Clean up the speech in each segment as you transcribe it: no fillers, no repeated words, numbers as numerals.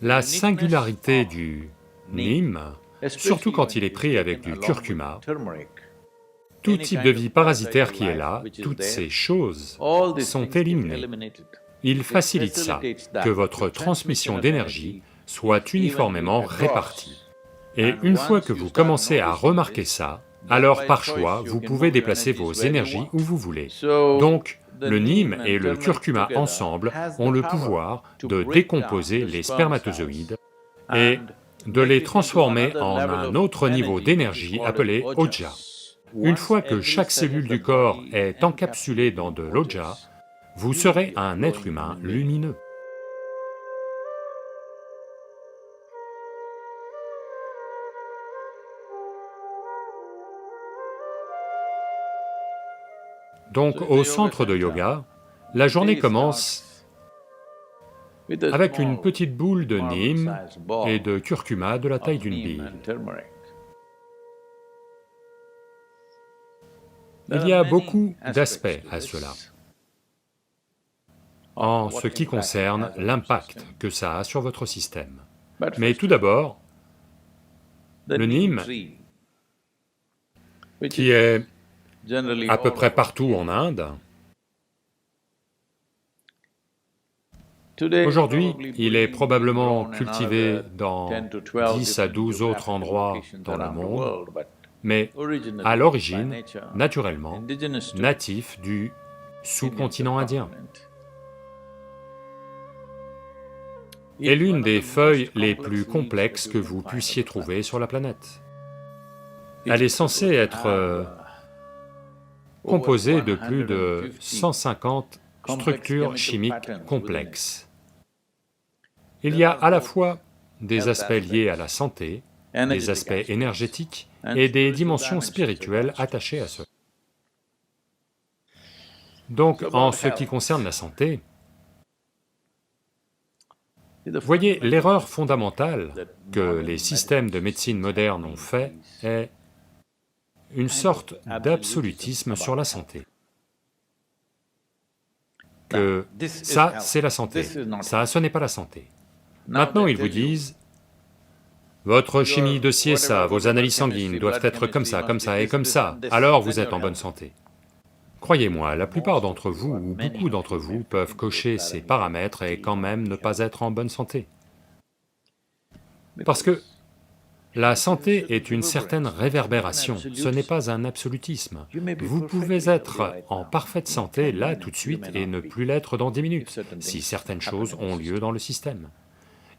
La singularité du neem, surtout quand il est pris avec du curcuma, tout type de vie parasitaire qui est là, toutes ces choses sont éliminées. Il facilite ça, que votre transmission d'énergie soit uniformément répartie. Et une fois que vous commencez à remarquer ça, alors par choix, vous pouvez déplacer vos énergies où vous voulez. Donc, le neem et le curcuma ensemble ont le pouvoir de décomposer les spermatozoïdes et de les transformer en un autre niveau d'énergie appelé oja. Une fois que chaque cellule du corps est encapsulée dans de l'oja, vous serez un être humain lumineux. Donc au centre de yoga, la journée commence avec une petite boule de neem et de curcuma de la taille d'une bille. Il y a beaucoup d'aspects à cela, en ce qui concerne l'impact que ça a sur votre système. Mais tout d'abord, le neem, qui est à peu près partout en Inde, aujourd'hui, il est probablement cultivé dans 10 à 12 autres endroits dans le monde, mais à l'origine, naturellement, natif du sous-continent indien. Est l'une des feuilles les plus complexes que vous puissiez trouver sur la planète. Elle est censée être composée de plus de 150 structures chimiques complexes. Il y a à la fois des aspects liés à la santé, des aspects énergétiques et des dimensions spirituelles attachées à cela. Donc, en ce qui concerne la santé, voyez, l'erreur fondamentale que les systèmes de médecine moderne ont fait est une sorte d'absolutisme sur la santé. Que ça, c'est la santé, ça, ce n'est pas la santé. Maintenant, ils vous disent, votre chimie de ci et ça, vos analyses sanguines doivent être comme ça et comme ça, alors vous êtes en bonne santé. Croyez-moi, la plupart d'entre vous, ou beaucoup d'entre vous, peuvent cocher ces paramètres et quand même ne pas être en bonne santé. Parce que la santé est une certaine réverbération, ce n'est pas un absolutisme. Vous pouvez être en parfaite santé là tout de suite et ne plus l'être dans 10 minutes, si certaines choses ont lieu dans le système.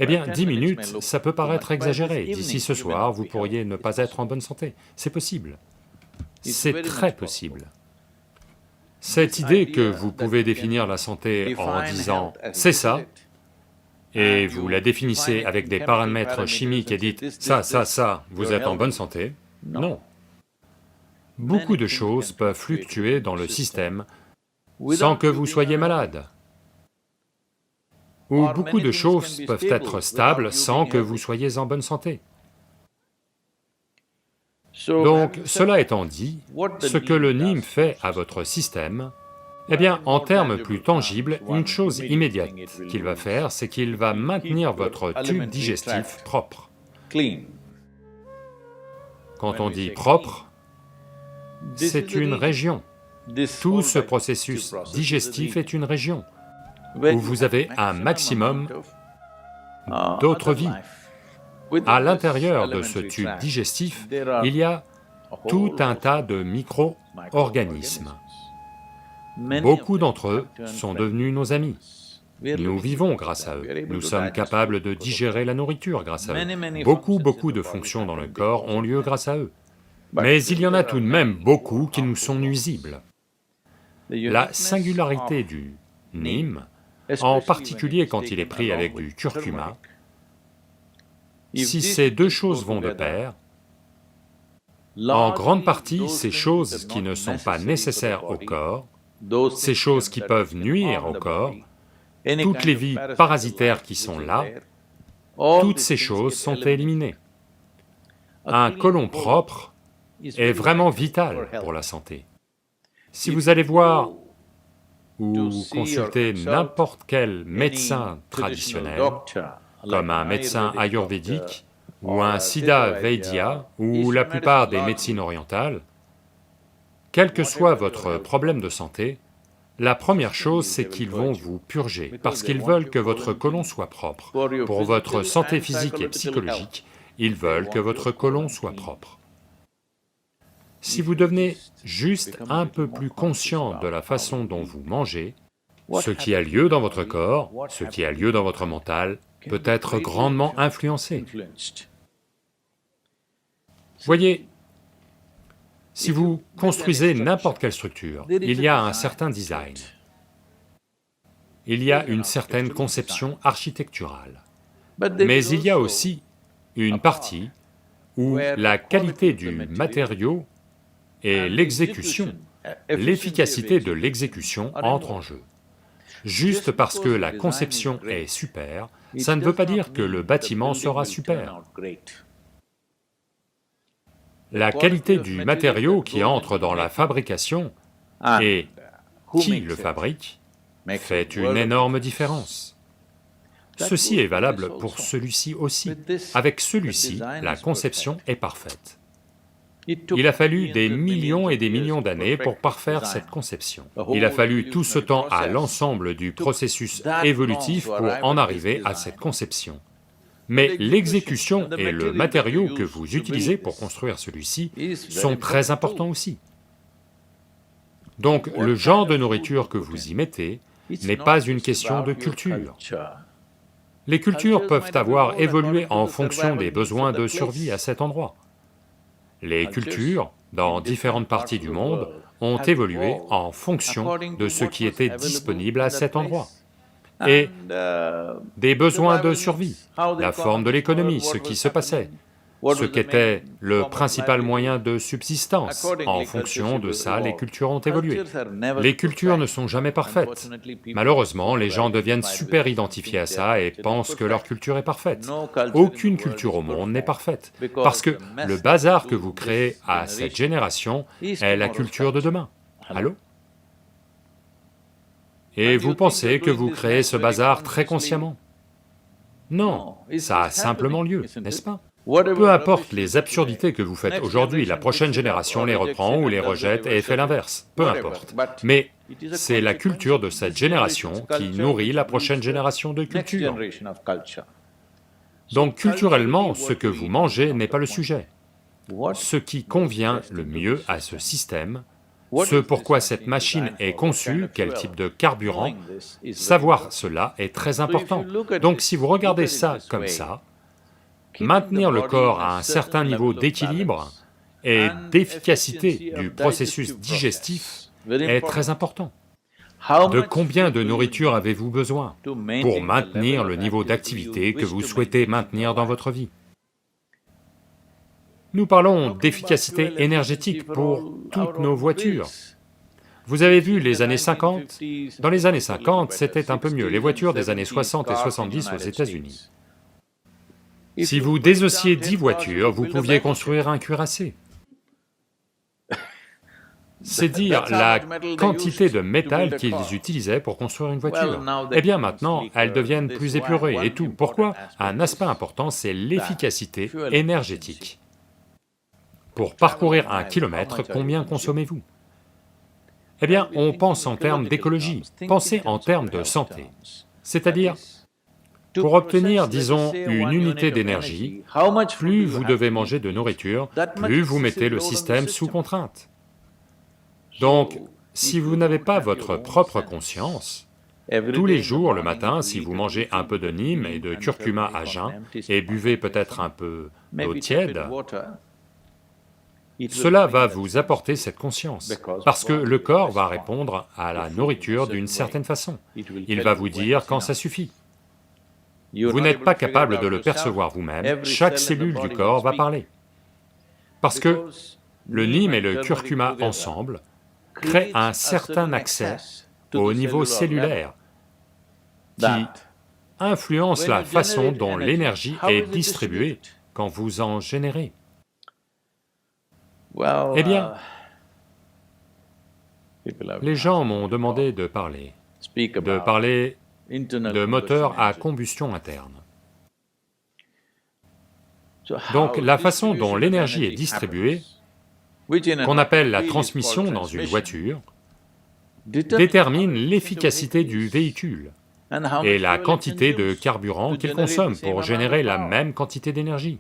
Eh bien, 10 minutes, ça peut paraître exagéré, d'ici ce soir, vous pourriez ne pas être en bonne santé, c'est possible. C'est très possible. Cette idée que vous pouvez définir la santé en disant « c'est ça », et vous la définissez avec des paramètres chimiques et dites « ça, vous êtes en bonne santé », non. Beaucoup de choses peuvent fluctuer dans le système sans que vous soyez malade. Ou beaucoup de choses peuvent être stables sans que vous soyez en bonne santé. Donc, cela étant dit, ce que le neem fait à votre système, eh bien, en termes plus tangibles, une chose immédiate qu'il va faire, c'est qu'il va maintenir votre tube digestif propre. Quand on dit propre, c'est une région. Tout ce processus digestif est une région où vous avez un maximum d'autres vies. À l'intérieur de ce tube digestif, il y a tout un tas de micro-organismes. Beaucoup d'entre eux sont devenus nos amis. Nous vivons grâce à eux, nous sommes capables de digérer la nourriture grâce à eux. Beaucoup de fonctions dans le corps ont lieu grâce à eux. Mais il y en a tout de même beaucoup qui nous sont nuisibles. La singularité du neem, en particulier quand il est pris avec du curcuma, si ces deux choses vont de pair, en grande partie, ces choses qui ne sont pas nécessaires au corps, ces choses qui peuvent nuire au corps, toutes les vies parasitaires qui sont là, toutes ces choses sont éliminées. Un côlon propre est vraiment vital pour la santé. Si vous allez voir ou consulter n'importe quel médecin traditionnel, comme un médecin ayurvédique, ou un Siddha Vaidya, ou la plupart des médecines orientales, quel que soit votre problème de santé, la première chose c'est qu'ils vont vous purger, parce qu'ils veulent que votre côlon soit propre. Pour votre santé physique et psychologique, ils veulent que votre côlon soit propre. Si vous devenez juste un peu plus conscient de la façon dont vous mangez, ce qui a lieu dans votre corps, ce qui a lieu dans votre mental, peut être grandement influencé. Voyez, si vous construisez n'importe quelle structure, il y a un certain design, il y a une certaine conception architecturale, mais il y a aussi une partie où la qualité du matériau et l'exécution, l'efficacité de l'exécution entrent en jeu. Juste parce que la conception est super, ça ne veut pas dire que le bâtiment sera super. La qualité du matériau qui entre dans la fabrication et qui le fabrique fait une énorme différence. Ceci est valable pour celui-ci aussi. Avec celui-ci, la conception est parfaite. Il a fallu des millions et des millions d'années pour parfaire cette conception. Il a fallu tout ce temps à l'ensemble du processus évolutif pour en arriver à cette conception. Mais l'exécution et le matériau que vous utilisez pour construire celui-ci sont très importants aussi. Donc le genre de nourriture que vous y mettez n'est pas une question de culture. Les cultures peuvent avoir évolué en fonction des besoins de survie à cet endroit. Les cultures, dans différentes parties du monde, ont évolué en fonction de ce qui était disponible à cet endroit. Et des besoins de survie, la forme de l'économie, ce qui se passait, ce qu'était le principal moyen de subsistance. En fonction de ça, les cultures ont évolué. Les cultures ne sont jamais parfaites. Malheureusement, les gens deviennent super identifiés à ça et pensent que leur culture est parfaite. Aucune culture au monde n'est parfaite, parce que le bazar que vous créez à cette génération est la culture de demain. Allô? Et vous pensez que vous créez ce bazar très consciemment? Non, ça a simplement lieu, n'est-ce pas? Peu importe les absurdités que vous faites aujourd'hui, la prochaine génération les reprend ou les rejette et fait l'inverse, peu importe. Mais c'est la culture de cette génération qui nourrit la prochaine génération de culture. Donc culturellement, ce que vous mangez n'est pas le sujet. Ce qui convient le mieux à ce système, ce pourquoi cette machine est conçue, quel type de carburant, savoir cela est très important. Donc si vous regardez ça comme ça, maintenir le corps à un certain niveau d'équilibre et d'efficacité du processus digestif est très important. De combien de nourriture avez-vous besoin pour maintenir le niveau d'activité que vous souhaitez maintenir dans votre vie? Nous parlons d'efficacité énergétique pour toutes nos voitures. Vous avez vu les années 50? Dans les années 50, c'était un peu mieux, les voitures des années 60 et 70 aux États-Unis. Si vous désossiez 10 voitures, vous pouviez construire un cuirassé. C'est dire la quantité de métal qu'ils utilisaient pour construire une voiture. Eh bien maintenant, elles deviennent plus épurées et tout. Pourquoi? Un aspect important, c'est l'efficacité énergétique. Pour parcourir 1 kilomètre, combien consommez-vous? Eh bien, on pense en termes d'écologie, pensez en termes de santé. C'est-à-dire, pour obtenir, disons, une unité d'énergie, plus vous devez manger de nourriture, plus vous mettez le système sous contrainte. Donc, si vous n'avez pas votre propre conscience, tous les jours, le matin, si vous mangez un peu de nîmes et de curcuma à jeun, et buvez peut-être un peu d'eau tiède, cela va vous apporter cette conscience, parce que le corps va répondre à la nourriture d'une certaine façon. Il va vous dire quand ça suffit. Vous n'êtes pas capable de le percevoir vous-même, chaque cellule du corps va parler. Parce que le nîmes et le curcuma ensemble créent un certain accès au niveau cellulaire qui influence la façon dont l'énergie est distribuée quand vous en générez. Eh bien, les gens m'ont demandé de parler de moteurs à combustion interne. Donc la façon dont l'énergie est distribuée, qu'on appelle la transmission dans une voiture, détermine l'efficacité du véhicule et la quantité de carburant qu'il consomme pour générer la même quantité d'énergie.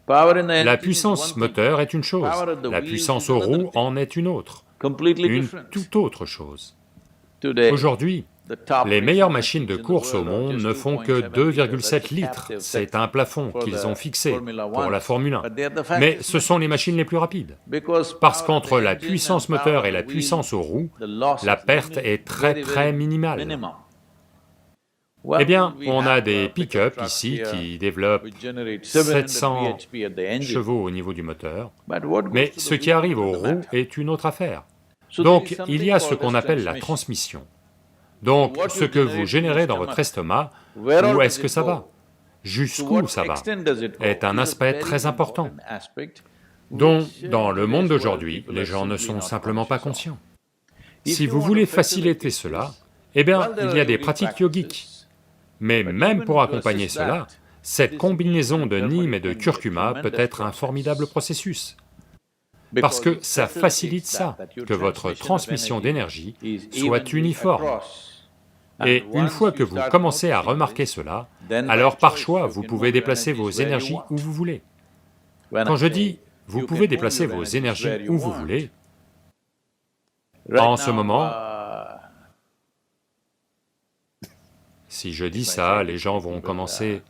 La puissance moteur est une chose, la puissance aux roues en est une autre, une toute autre chose. Aujourd'hui, les meilleures machines de course au monde ne font que 2,7 litres, c'est un plafond qu'ils ont fixé pour la Formule 1. Mais ce sont les machines les plus rapides, parce qu'entre la puissance moteur et la puissance aux roues, la perte est très minimale. Eh bien, on a des pick-up ici qui développent 700 chevaux au niveau du moteur, mais ce qui arrive aux roues est une autre affaire. Donc, il y a ce qu'on appelle la transmission. Donc, ce que vous générez dans votre estomac, où est-ce que ça va? Jusqu'où ça va? Est un aspect très important, dont, dans le monde d'aujourd'hui, les gens ne sont simplement pas conscients. Si vous voulez faciliter cela, eh bien, il y a des pratiques yogiques. Mais même pour accompagner cela, cette combinaison de neem et de curcuma peut être un formidable processus. Parce que ça facilite ça, que votre transmission d'énergie soit uniforme. Et une fois que vous commencez à remarquer cela, alors par choix, vous pouvez déplacer vos énergies où vous voulez. Quand je dis « vous pouvez déplacer vos énergies où vous voulez », en ce moment, si je dis ça, les gens vont commencer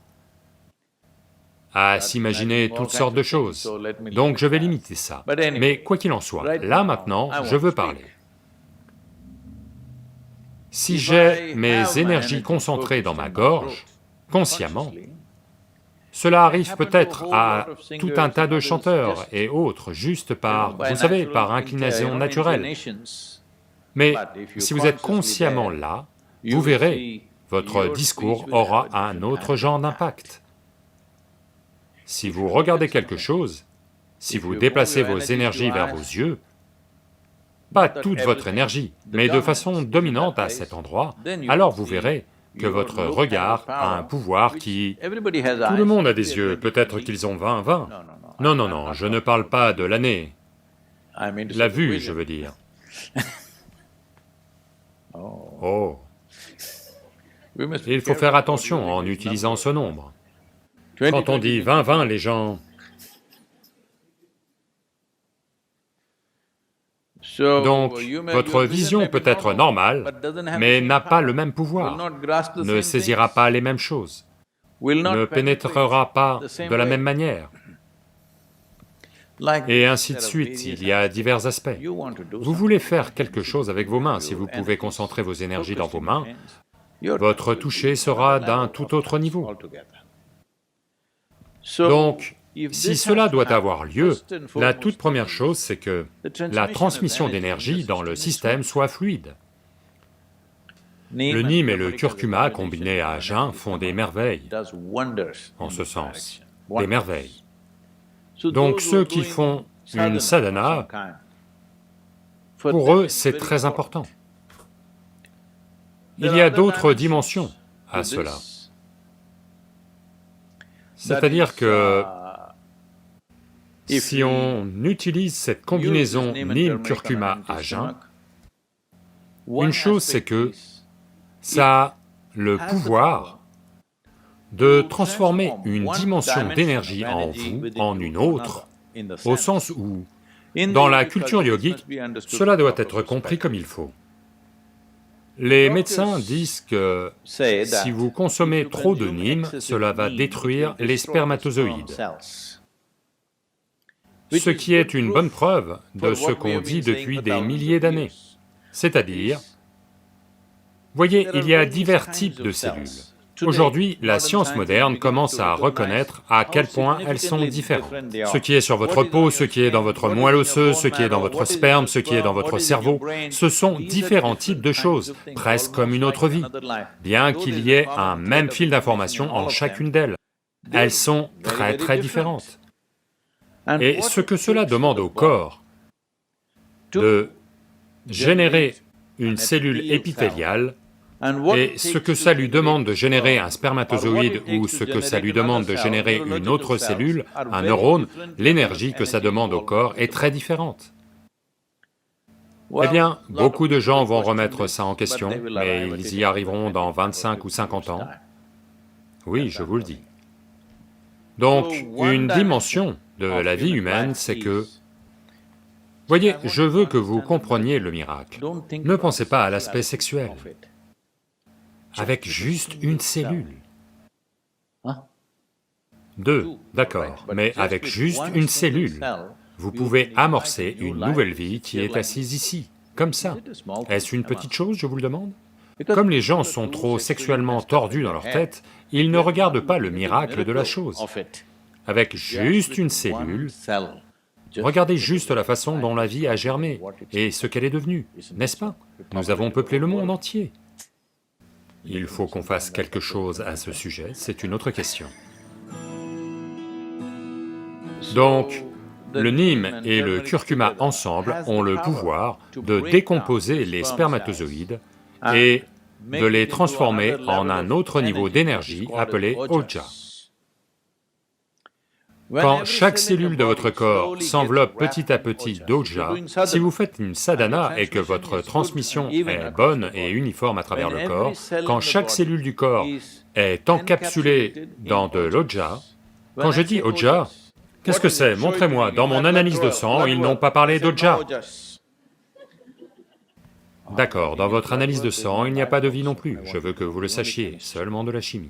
à s'imaginer toutes sortes de choses, donc je vais limiter ça. Mais quoi qu'il en soit, là maintenant, je veux parler. Si j'ai mes énergies concentrées dans ma gorge, consciemment, cela arrive peut-être à tout un tas de chanteurs et autres, juste par, vous savez, par inclination naturelle. Mais si vous êtes consciemment là, vous verrez, votre discours aura un autre genre d'impact. Si vous regardez quelque chose, si vous déplacez vos énergies vers vos yeux, pas toute votre énergie, mais de façon dominante à cet endroit, alors vous verrez que votre regard a un pouvoir qui... Tout le monde a des yeux, peut-être qu'ils ont 20. Non, je ne parle pas de l'année, la vue, je veux dire. Oh. Il faut faire attention en utilisant ce nombre. Quand on dit 20, les gens... Donc, votre vision peut être normale, mais n'a pas le même pouvoir, ne saisira pas les mêmes choses, ne pénétrera pas de la même manière, et ainsi de suite, il y a divers aspects. Vous voulez faire quelque chose avec vos mains, si vous pouvez concentrer vos énergies dans vos mains, votre toucher sera d'un tout autre niveau. Donc, si cela doit avoir lieu, la toute première chose, c'est que la transmission d'énergie dans le système soit fluide. Le neem et le curcuma combinés à jeun font des merveilles, en ce sens, des merveilles. Donc ceux qui font une sadhana, pour eux c'est très important. Il y a d'autres dimensions à cela. C'est-à-dire que si on utilise cette combinaison neem-curcuma à jeun, une chose c'est que ça a le pouvoir de transformer une dimension d'énergie en vous en une autre, au sens où, dans la culture yogique, cela doit être compris comme il faut. Les médecins disent que si vous consommez trop de neem, cela va détruire les spermatozoïdes. Ce qui est une bonne preuve de ce qu'on dit depuis des milliers d'années. C'est-à-dire, voyez, il y a divers types de cellules. Aujourd'hui, la science moderne commence à reconnaître à quel point elles sont différentes. Ce qui est sur votre peau, ce qui est dans votre moelle osseuse, ce qui est dans votre sperme, ce qui est dans votre cerveau, ce sont différents types de choses, presque comme une autre vie, bien qu'il y ait un même fil d'information en chacune d'elles. Elles sont très différentes. Et ce que cela demande au corps, de générer une cellule épithéliale Et ce que ça lui demande de générer un spermatozoïde ou ce que ça lui demande de générer une autre cellule, un neurone, l'énergie que ça demande au corps est très différente. Eh bien, beaucoup de gens vont remettre ça en question, mais ils y arriveront dans 25 ou 50 ans. Oui, je vous le dis. Donc, une dimension de la vie humaine, c'est que... Voyez, je veux que vous compreniez le miracle. Ne pensez pas à l'aspect sexuel. Avec juste une cellule. Deux, d'accord, mais avec juste une cellule, vous pouvez amorcer une nouvelle vie qui est assise ici, comme ça. Est-ce une petite chose, je vous le demande? Comme les gens sont trop sexuellement tordus dans leur tête, ils ne regardent pas le miracle de la chose. Avec juste une cellule, regardez juste la façon dont la vie a germé et ce qu'elle est devenue, n'est-ce pas? Nous avons peuplé le monde entier. Il faut qu'on fasse quelque chose à ce sujet, c'est une autre question. Donc, le neem et le curcuma ensemble ont le pouvoir de décomposer les spermatozoïdes et de les transformer en un autre niveau d'énergie appelé Oja. Quand chaque cellule de votre corps s'enveloppe petit à petit d'Oja, si vous faites une sadhana et que votre transmission est bonne et uniforme à travers le corps, quand chaque cellule du corps est encapsulée dans de l'Oja, quand je dis Oja, qu'est-ce que c'est? Montrez-moi, dans mon analyse de sang, ils n'ont pas parlé d'Oja. D'accord, dans votre analyse de sang, il n'y a pas de vie non plus, je veux que vous le sachiez, seulement de la chimie.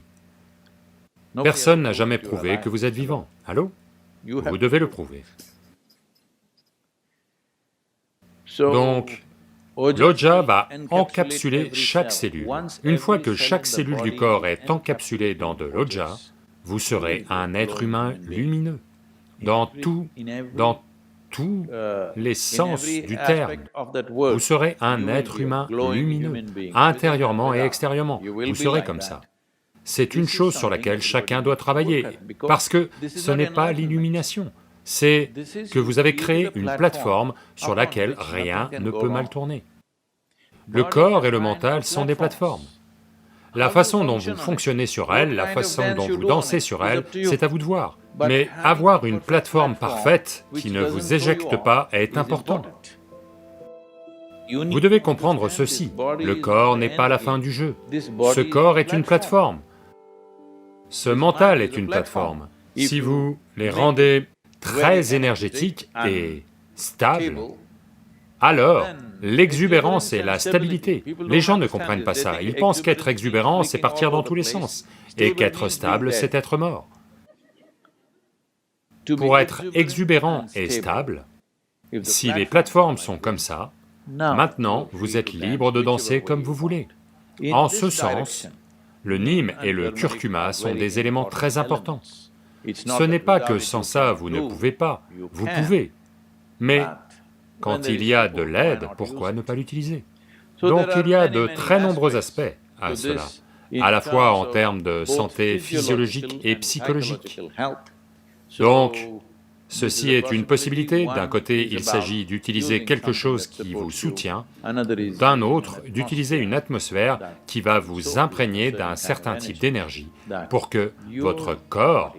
Personne n'a jamais prouvé que vous êtes vivant, allô? Vous devez le prouver. Donc, l'Oja va encapsuler chaque cellule. Une fois que chaque cellule du corps est encapsulée dans de l'Oja, vous serez un être humain lumineux, dans tous les sens du terme. Vous serez un être humain lumineux, intérieurement et extérieurement, vous serez comme ça. C'est une chose sur laquelle chacun doit travailler, parce que ce n'est pas l'illumination, c'est que vous avez créé une plateforme sur laquelle rien ne peut mal tourner. Le corps et le mental sont des plateformes. La façon dont vous fonctionnez sur elles, la façon dont vous dansez sur elles, c'est à vous de voir. Mais avoir une plateforme parfaite qui ne vous éjecte pas est important. Vous devez comprendre ceci, le corps n'est pas la fin du jeu. Ce corps est une plateforme. Ce mental est une plateforme. Si vous les rendez très énergétiques et stables, alors l'exubérance et la stabilité. Les gens ne comprennent pas ça, ils pensent qu'être exubérant, c'est partir dans tous les sens, et qu'être stable, c'est être mort. Pour être exubérant et stable, si les plateformes sont comme ça, maintenant vous êtes libre de danser comme vous voulez. En ce sens, le neem et le curcuma sont des éléments très importants. Ce n'est pas que sans ça vous ne pouvez pas, vous pouvez, mais quand il y a de l'aide, pourquoi ne pas l'utiliser? Donc il y a de très nombreux aspects à cela, à la fois en termes de santé physiologique et psychologique. Donc, ceci est une possibilité, d'un côté il s'agit d'utiliser quelque chose qui vous soutient, d'un autre d'utiliser une atmosphère qui va vous imprégner d'un certain type d'énergie pour que votre corps,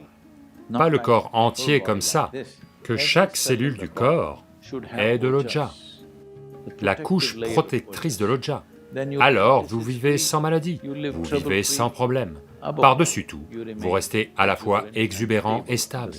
pas le corps entier comme ça, que chaque cellule du corps ait de l'Oja, la couche protectrice de l'Oja. Alors vous vivez sans maladie, vous vivez sans problème. Par-dessus tout, vous restez à la fois exubérant et stable.